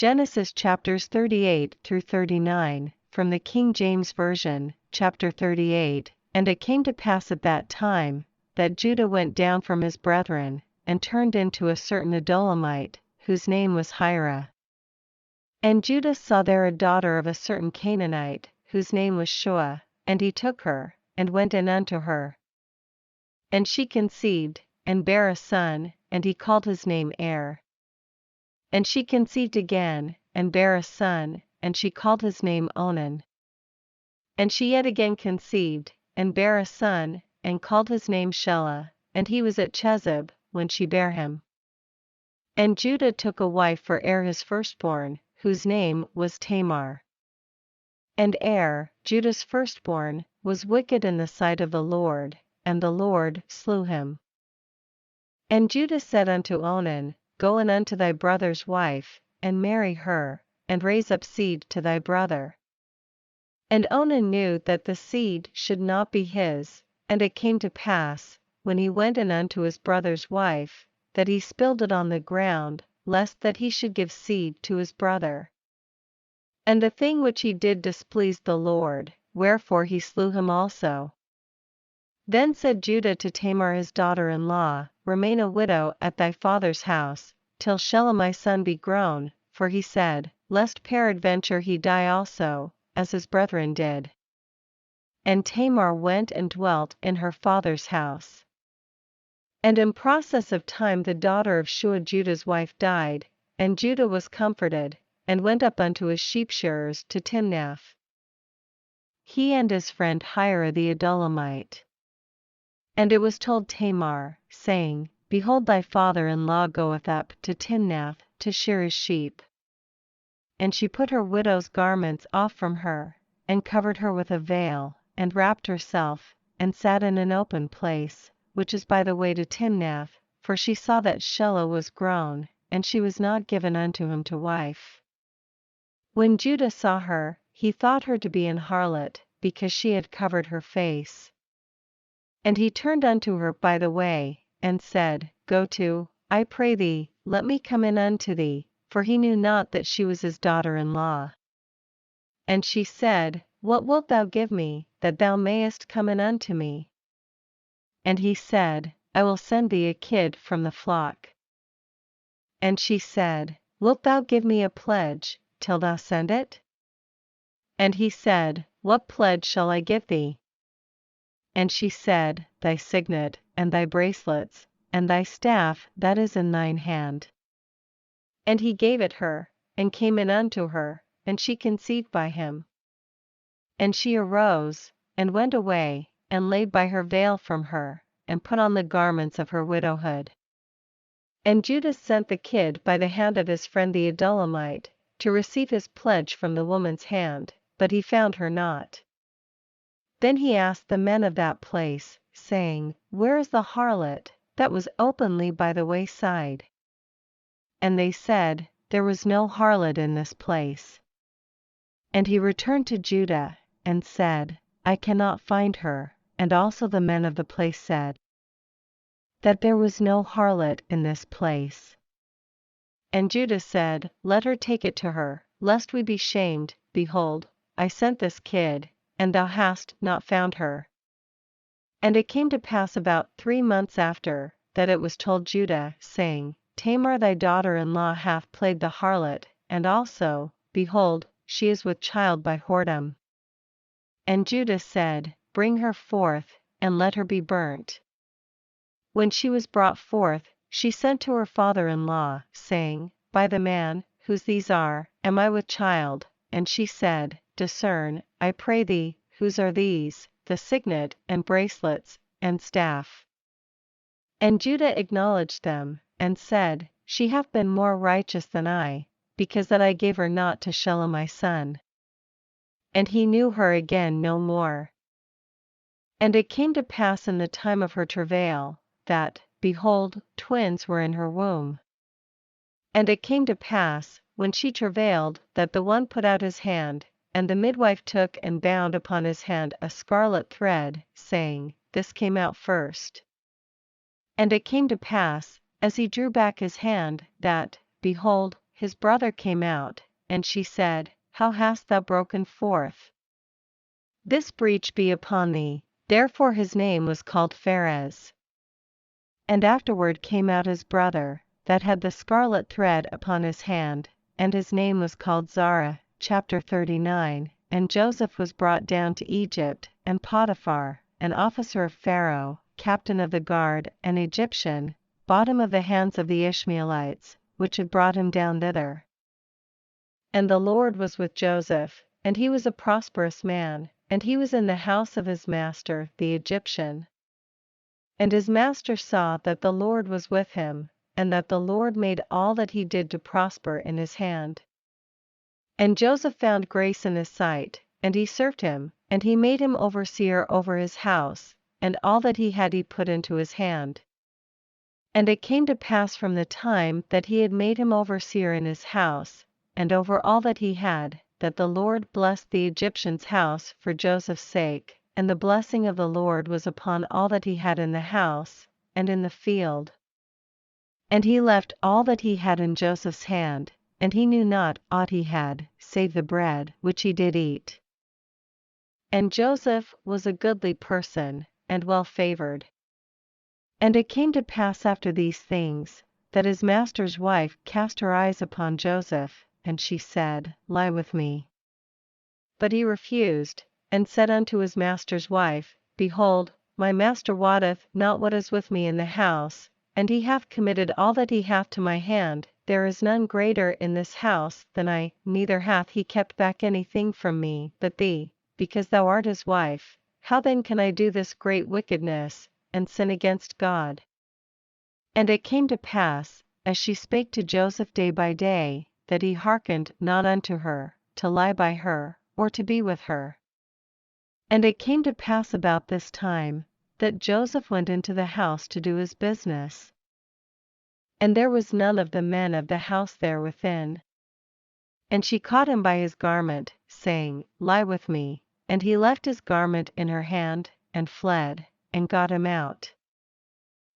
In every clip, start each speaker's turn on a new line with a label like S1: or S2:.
S1: Genesis chapters 38 through 39, from the King James Version, chapter 38. And it came to pass at that time, that Judah went down from his brethren, and turned into a certain Adulamite, whose name was Hira. And Judah saw there a daughter of a certain Canaanite, whose name was Shua, and he took her, and went in unto her. And she conceived, and bare a son, and he called his name And she conceived again, and bare a son, and she called his name Onan. And she yet again conceived, and bare a son, and called his name Shelah, and he was at Chezib, when she bare him. And Judah took a wife for his firstborn, whose name was Tamar. And Judah's firstborn, was wicked in the sight of the Lord, and the Lord slew him. And Judah said unto Onan, Go in unto thy brother's wife, and marry her, and raise up seed to thy brother. And Onan knew that the seed should not be his, and it came to pass, when he went in unto his brother's wife, that he spilled it on the ground, lest that he should give seed to his brother. And the thing which he did displeased the Lord, wherefore he slew him also. Then said Judah to Tamar his daughter-in-law, Remain a widow at thy father's house, till Shelah my son be grown, for he said, Lest peradventure he die also, as his brethren did. And Tamar went and dwelt in her father's house. And in process of time the daughter of Shua Judah's wife died, and Judah was comforted, and went up unto his sheep-shearers to Timnath. He and his friend Hira the Adulamite. And it was told Tamar, saying, Behold thy father-in-law goeth up to Timnath to shear his sheep. And she put her widow's garments off from her, and covered her with a veil, and wrapped herself, and sat in an open place, which is by the way to Timnath, for she saw that Shelah was grown, and she was not given unto him to wife. When Judah saw her, he thought her to be an harlot, because she had covered her face. And he turned unto her by the way, and said, Go to, I pray thee, let me come in unto thee, for he knew not that she was his daughter-in-law. And she said, What wilt thou give me, that thou mayest come in unto me? And he said, I will send thee a kid from the flock. And she said, Wilt thou give me a pledge, till thou send it? And he said, What pledge shall I give thee? And she said, Thy signet, and thy bracelets, and thy staff that is in thine hand. And he gave it her, and came in unto her, and she conceived by him. And she arose, and went away, and laid by her veil from her, and put on the garments of her widowhood. And Judah sent the kid by the hand of his friend the Adulamite, to receive his pledge from the woman's hand, but he found her not. Then he asked the men of that place, saying, Where is the harlot, that was openly by the wayside? And they said, There was no harlot in this place. And he returned to Judah, and said, I cannot find her, and also the men of the place said, that there was no harlot in this place. And Judah said, Let her take it to her, lest we be shamed. Behold, I sent this kid, and thou hast not found her. And it came to pass about 3 months after, that it was told Judah, saying, Tamar thy daughter-in-law hath played the harlot, and also, behold, she is with child by whoredom. And Judah said, Bring her forth, and let her be burnt. When she was brought forth, she sent to her father-in-law, saying, By the man, whose these are, am I with child? And she said, Discern, I pray thee, whose are these, the signet, and bracelets, and staff. And Judah acknowledged them, and said, She hath been more righteous than I, because that I gave her not to Shelah my son. And he knew her again no more. And it came to pass in the time of her travail, that, behold, twins were in her womb. And it came to pass, when she travailed, that the one put out his hand, and the midwife took and bound upon his hand a scarlet thread, saying, This came out first. And it came to pass, as he drew back his hand, that, behold, his brother came out, and she said, How hast thou broken forth? This breach be upon thee. Therefore his name was called Pharez. And afterward came out his brother, that had the scarlet thread upon his hand, and his name was called Zara. Chapter 39. And Joseph was brought down to Egypt, and Potiphar, an officer of Pharaoh, captain of the guard, an Egyptian, bought him of the hands of the Ishmaelites, which had brought him down thither. And the Lord was with Joseph, and he was a prosperous man, and he was in the house of his master, the Egyptian. And his master saw that the Lord was with him, and that the Lord made all that he did to prosper in his hand. And Joseph found grace in his sight, and he served him, and he made him overseer over his house, and all that he had he put into his hand. And it came to pass from the time that he had made him overseer in his house, and over all that he had, that the Lord blessed the Egyptian's house for Joseph's sake, and the blessing of the Lord was upon all that he had in the house, and in the field. And he left all that he had in Joseph's hand, and he knew not aught he had, save the bread which he did eat. And Joseph was a goodly person, and well favored. And it came to pass after these things, that his master's wife cast her eyes upon Joseph, and she said, Lie with me. But he refused, and said unto his master's wife, Behold, my master wotteth not what is with me in the house, and he hath committed all that he hath to my hand. There is none greater in this house than I, neither hath he kept back anything from me but thee, because thou art his wife. How then can I do this great wickedness, and sin against God? And it came to pass, as she spake to Joseph day by day, that he hearkened not unto her, to lie by her, or to be with her. And it came to pass about this time, that Joseph went into the house to do his business. And there was none of the men of the house there within. And she caught him by his garment, saying, Lie with me. And he left his garment in her hand, and fled, and got him out.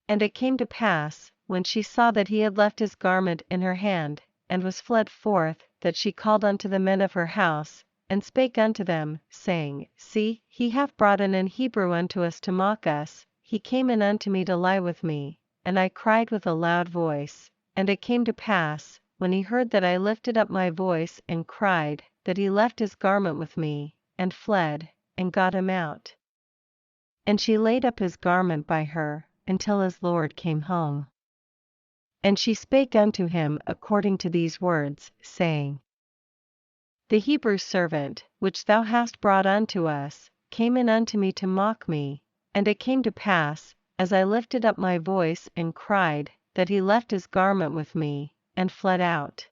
S1: And it came to pass, when she saw that he had left his garment in her hand, and was fled forth, that she called unto the men of her house, and spake unto them, saying, See, he hath brought in an Hebrew unto us to mock us. He came in unto me to lie with me, and I cried with a loud voice. And it came to pass, when he heard that I lifted up my voice and cried, that he left his garment with me, and fled, and got him out. And she laid up his garment by her, until his Lord came home. And she spake unto him according to these words, saying, The Hebrew servant, which thou hast brought unto us, came in unto me to mock me. And it came to pass, as I lifted up my voice and cried, that he left his garment with me, and fled out.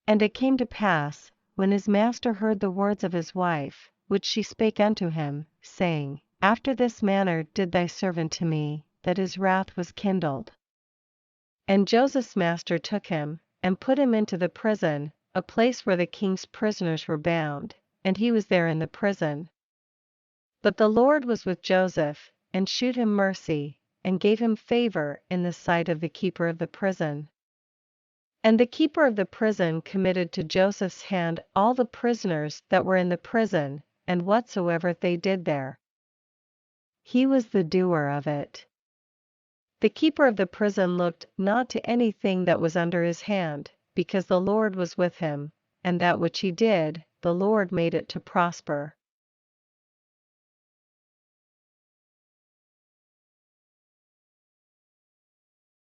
S1: And it came to pass, when his master heard the words of his wife, which she spake unto him, saying, After this manner did thy servant to me, that his wrath was kindled. And Joseph's master took him, and put him into the prison, a place where the king's prisoners were bound, and he was there in the prison. But the Lord was with Joseph, and shewed him mercy, and gave him favor in the sight of the keeper of the prison. And the keeper of the prison committed to Joseph's hand all the prisoners that were in the prison, and whatsoever they did there. He was the doer of it. The keeper of the prison looked not to anything that was under his hand, because the Lord was with him, and that which he did, the Lord made it to prosper.